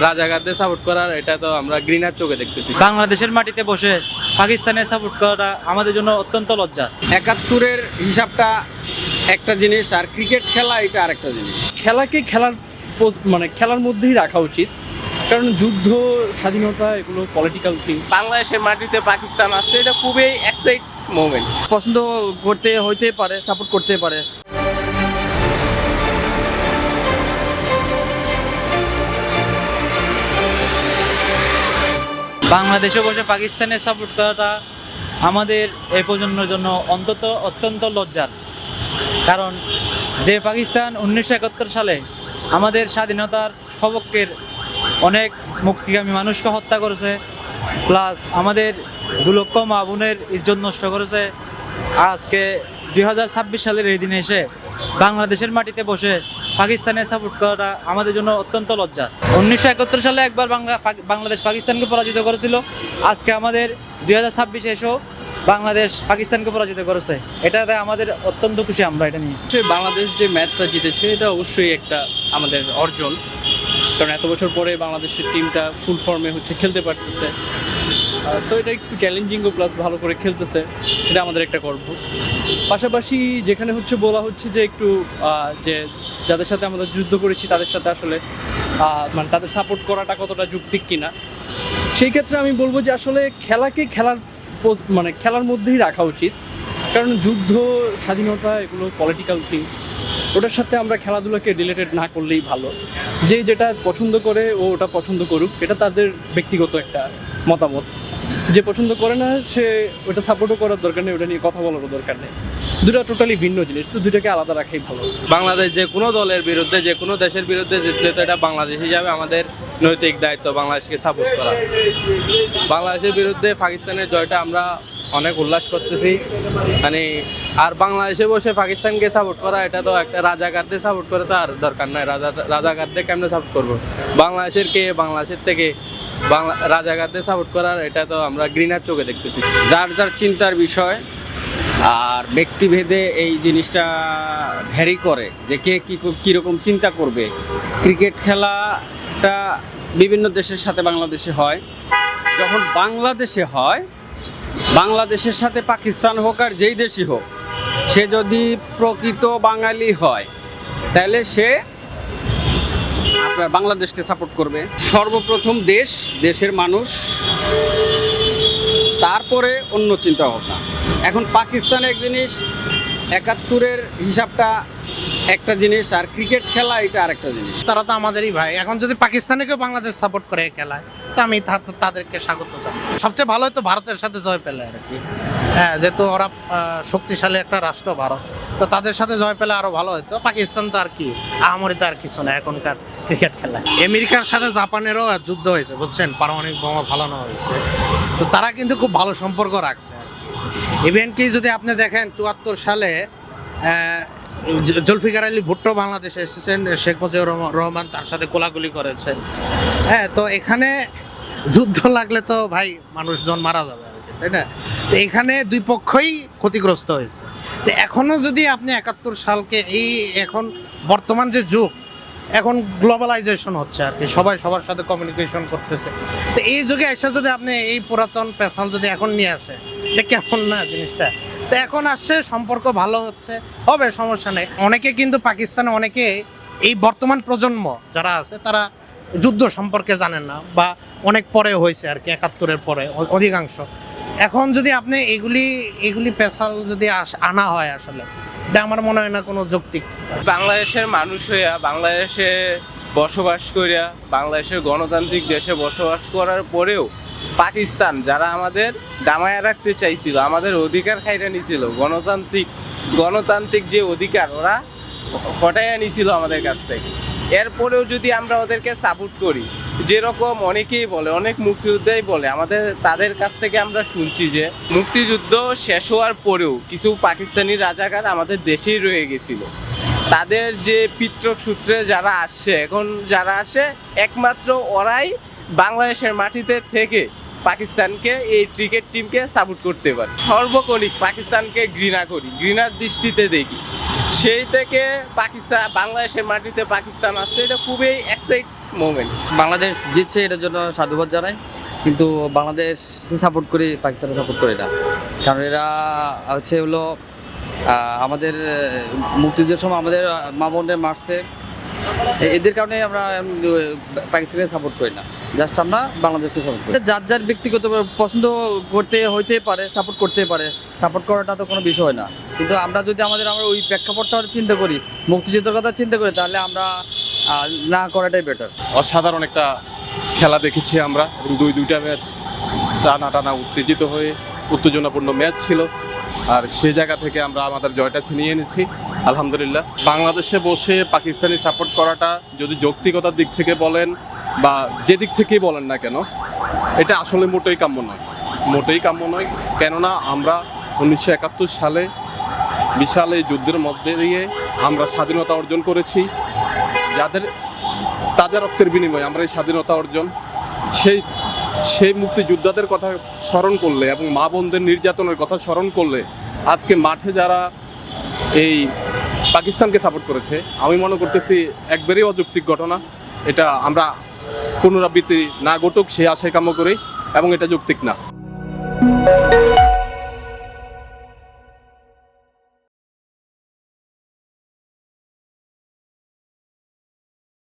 রাজাকারদের support করার এটা তো আমরা ঘৃণার চোখে দেখতেছি। বাংলাদেশের মাটিতে বসে পাকিস্তানের সাপোর্ট করাটা আমাদের জন্য অত্যন্ত লজ্জা। ৭১-এর হিসাবটা একটা জিনিস, আর ক্রিকেট খেলা এটা আরেকটা জিনিস। খেলাকে খেলার মধ্যেই রাখা উচিত, কারণ যুদ্ধ, স্বাধীনতা এগুলো পলিটিক্যাল থিং। বাংলাদেশের মাটিতে পাকিস্তান আসছে, এটা খুবই এক্সাইট মোমেন্ট। পছন্দ করতে হইতে পারে, সাপোর্ট করতে পারে। বাংলাদেশে বসে পাকিস্তানের সাপোর্ট করাটা আমাদের এই প্রজন্মের জন্য অত্যন্ত লজ্জার। কারণ যে পাকিস্তান 1971 সালে আমাদের স্বাধীনতার সপক্ষের অনেক মুক্তিগামী মানুষকে হত্যা করেছে, প্লাস আমাদের 2 লক্ষ মা বোনের ইজ্জত নষ্ট করেছে, আজকে 2026 সালের এই দিনে এসে বাংলাদেশের মাটিতে বসে পাকিস্তানের সাপোর্ট করাটা আমাদের জন্য অত্যন্ত লজ্জা। 1971 সালে একবার বাংলাদেশ পাকিস্তানকে পরাজিত করেছিল, আজকে আমাদের 2026 এসেও বাংলাদেশ পাকিস্তানকে পরাজিত করেছে। এটাতে আমাদের অত্যন্ত খুশি আমরা এটা নিয়ে। বাংলাদেশ যে ম্যাচটা জিতেছে এটা অবশ্যই একটা আমাদের অর্জন, কারণ এত বছর পরে বাংলাদেশের টিমটা ফুল ফর্মে খেলতে পারতেছে। সো এটা একটু চ্যালেঞ্জিংও প্লাস ভালো করে খেলতেছে, সেটা আমাদের একটা গর্ব। পাশাপাশি যেখানে বলা হচ্ছে যে একটু যে যাদের সাথে আমরা যুদ্ধ করেছি তাদের সাথে আসলে তাদের সাপোর্ট করাটা কতটা যৌক্তিক কিনা, সেই ক্ষেত্রে আমি বলবো যে আসলে খেলাকে খেলার মধ্যেই রাখা উচিত, কারণ যুদ্ধ, স্বাধীনতা এগুলো পলিটিক্যাল থিংস। ওটার সাথে আমরা খেলাধুলাকে রিলেটেড না করলেই ভালো। যে যেটা পছন্দ করে ও ওটা পছন্দ করুক, এটা তাদের ব্যক্তিগত একটা মতামত। যে পছন্দ করে না সে ওটা সাপোর্টও করার দরকার নেই, ওটা নিয়ে কথা বলারও দরকার নেই। দুটো টোটালি ভিন্ন জিনিস, তো দুটাকে আলাদা রাখাই ভালো। বাংলাদেশ যে কোনো দলের বিরুদ্ধে, যে কোনো দেশের বিরুদ্ধে জিতলে তো এটা বাংলাদেশ হিসাবে আমাদের নৈতিক দায়িত্ব বাংলাদেশকে সাপোর্ট করা। বাংলাদেশের বিরুদ্ধে পাকিস্তানের জয়টা আমরা অনেক উল্লাস করতেছি, আর বাংলাদেশে বসে পাকিস্তানকে সাপোর্ট করা এটা তো একটা রাজাকারদের সাপোর্ট করে তো আর দরকার নাই। রাজাকারদের কেমনে সাপোর্ট করবো? বাংলাদেশের থেকে রাজাকারদের সাপোর্ট করার এটা তো আমরা ঘৃণার চোখে দেখতেছি। যার যার চিন্তার বিষয়, আর ব্যক্তিভেদে এই জিনিসটা ভ্যারি করে যে কে কীরকম চিন্তা করবে। ক্রিকেট খেলাটা বিভিন্ন দেশের সাথে বাংলাদেশে হয়, যখন বাংলাদেশে হয়, বাংলাদেশের সাথে পাকিস্তান হোক আর যেই দেশই হোক, সে যদি প্রকৃত বাঙালি হয় তাহলে সে আপনার বাংলাদেশকে সাপোর্ট করবে। সর্বপ্রথম দেশের মানুষ, তারপরে অন্য চিন্তা ভাবনা। এখন পাকিস্তান এক জিনিস, ৭১-এর হিসাবটা একটা জিনিস, আর ক্রিকেট খেলা এটা আরেকটা জিনিস। তারা তো আমাদেরই ভাই। এখন যদি পাকিস্তানকে বাংলাদেশ সাপোর্ট করে খেলায়, তো আমি তাদেরকে স্বাগত জানাই। সবচেয়ে ভালো হতো ভারতের সাথে জয় পেলে আর কি। হ্যাঁ, যেহেতু ওরা শক্তিশালী একটা রাষ্ট্র ভারত, তো তাদের সাথে জয় পেলে আরো ভালো হতো। পাকিস্তান তো আর কি, আহামরি তো আর কিছু না এখনকার ক্রিকেট খেলায়। আমেরিকার সাথে জাপানেরও যুদ্ধ হয়েছে, বুঝছেন, পারমাণবিক বোমা ফালানো হয়েছে, তো তারা কিন্তু খুব ভালো সম্পর্ক রাখছে আর কি। ইভেন কি যদি আপনি দেখেন ৭৪ সালে জুলফিকার আলী ভুট্টো বাংলাদেশে এসেছেন, শেখ মুজিবুর রহমান তার সাথে কোলাগুলি করেছে। হ্যাঁ, তো এখানে যুদ্ধ লাগলে তো ভাই মানুষজন মারা যাবে আর কি, তাই না? তো এখানে দুই পক্ষই ক্ষতিগ্রস্ত হয়েছে। তো এখনও যদি আপনি ৭১ সালকে এখন বর্তমান যে যুগ, এখন গ্লোবালাইজেশন হচ্ছে আর কি, সবাই সবার সাথে কমিউনিকেশন করতেছে, তো এই যুগে এসে যদি আপনি এই পুরাতন পেশাল যদি এখন নিয়ে আসে, এটা কেমন না জিনিসটা? তো এখন আসছে, সম্পর্ক ভালো হচ্ছে, হবে, সমস্যা নেই। অনেকে কিন্তু পাকিস্তানে অনেকে এই বর্তমান প্রজন্ম যারা আছে তারা যুদ্ধ সম্পর্কে জানেন না, বা অনেক পরে হয়েছে আর কি, ৭১-এর পরে অধিকাংশ। এখন যদি আপনি এগুলি পেশাল যদি আনা হয়, আসলে এটা আমার মনে হয় না কোনো যৌক্তিক। বাংলাদেশের মানুষ হইয়া, বাংলাদেশে বসবাস করিয়া, বাংলাদেশের গণতান্ত্রিক দেশে বসবাস করার পরেও পাকিস্তান যারা আমাদের দামায়া রাখতে চাইছিল, আমাদের অধিকার খাইটা নিছিল, গণতান্ত্রিক যে অধিকার ওরা হটাইয়া নিছিল আমাদের কাছ থেকে, এরপরেও যদি আমরা ওদেরকে সাপোর্ট করি, যেরকম অনেকেই বলে, অনেক মুক্তিযোদ্ধাই বলে, তাদের কাছ থেকে আমরা শুনছি যে মুক্তিযুদ্ধ শেষ হওয়ার পরেও কিছু পাকিস্তানি রাজাকার আমাদের দেশেই রয়ে গেছিল। তাদের যে পিতৃক সূত্রে যারা আসে একমাত্র ওরাই বাংলাদেশের মাটিতে থেকে পাকিস্তানকে, এই ক্রিকেট টিমকে সাপোর্ট করতে পারে। সর্বক্ষণিক পাকিস্তানকে ঘৃণার দৃষ্টিতে দেখি। সেই থেকে বাংলাদেশের মাটিতে পাকিস্তান আসছে, এটা খুবই এক্সাইট মোমেন্ট। বাংলাদেশ জিতছে এটার জন্য সাধুবাদ জানাই, কিন্তু বাংলাদেশ সাপোর্ট করি, পাকিস্তানে সাপোর্ট করি না। কারণ এরা হলো আমাদের মুক্তিযুদ্ধের সময় আমাদের মা বোনদের মারছে, এদের কারণে আমরা পাকিস্তানকে সাপোর্ট করি না, জাস্ট আমরা বাংলাদেশকে সাপোর্ট করি। যার যার ব্যক্তিগত পছন্দ করতে হইতে পারে, সাপোর্ট করতে পারে, সাপোর্ট করাটা তো কোনো বিষয় না। কিন্তু আমরা যদি আমরা ওই প্রেক্ষাপটটা চিন্তা করি, মুক্তিযুদ্ধের কথা চিন্তা করি, তাহলে আমরা না করাটাই বেটার। অসাধারণ একটা খেলা দেখেছি আমরা, এবং দুইটা ম্যাচ টানা উত্তেজিত হয়ে উত্তেজনাপূর্ণ ম্যাচ ছিল, আর সে জায়গা থেকে আমরা আমাদের জয়টা ছিনিয়ে এনেছি আলহামদুলিল্লাহ। বাংলাদেশে বসে পাকিস্তানি সাপোর্ট করাটা যদি যৌক্তিকতার দিক থেকে বলেন বা যে দিক থেকেই বলেন না কেন, এটা আসলে মোটেই কাম্য নয়। কেননা আমরা 1971 সালে বিশাল এই যুদ্ধের মধ্যে দিয়ে আমরা স্বাধীনতা অর্জন করেছি, তাদের রক্তের বিনিময়ে আমরা এই স্বাধীনতা অর্জন, সেই মুক্তিযোদ্ধাদের কথা স্মরণ করলে এবং মা বোনদের নির্যাতনের কথা স্মরণ করলে আজকে মাঠে যারা এই পাকিস্তানকে সাপোর্ট করেছে, আমি মনে করতেছি একবারেই অযৌক্তিক ঘটনা। এটা আমরা পুনরাবৃত্তি না ঘটুক সেই আশায় কাম্য করি, এবং এটা যৌক্তিক না।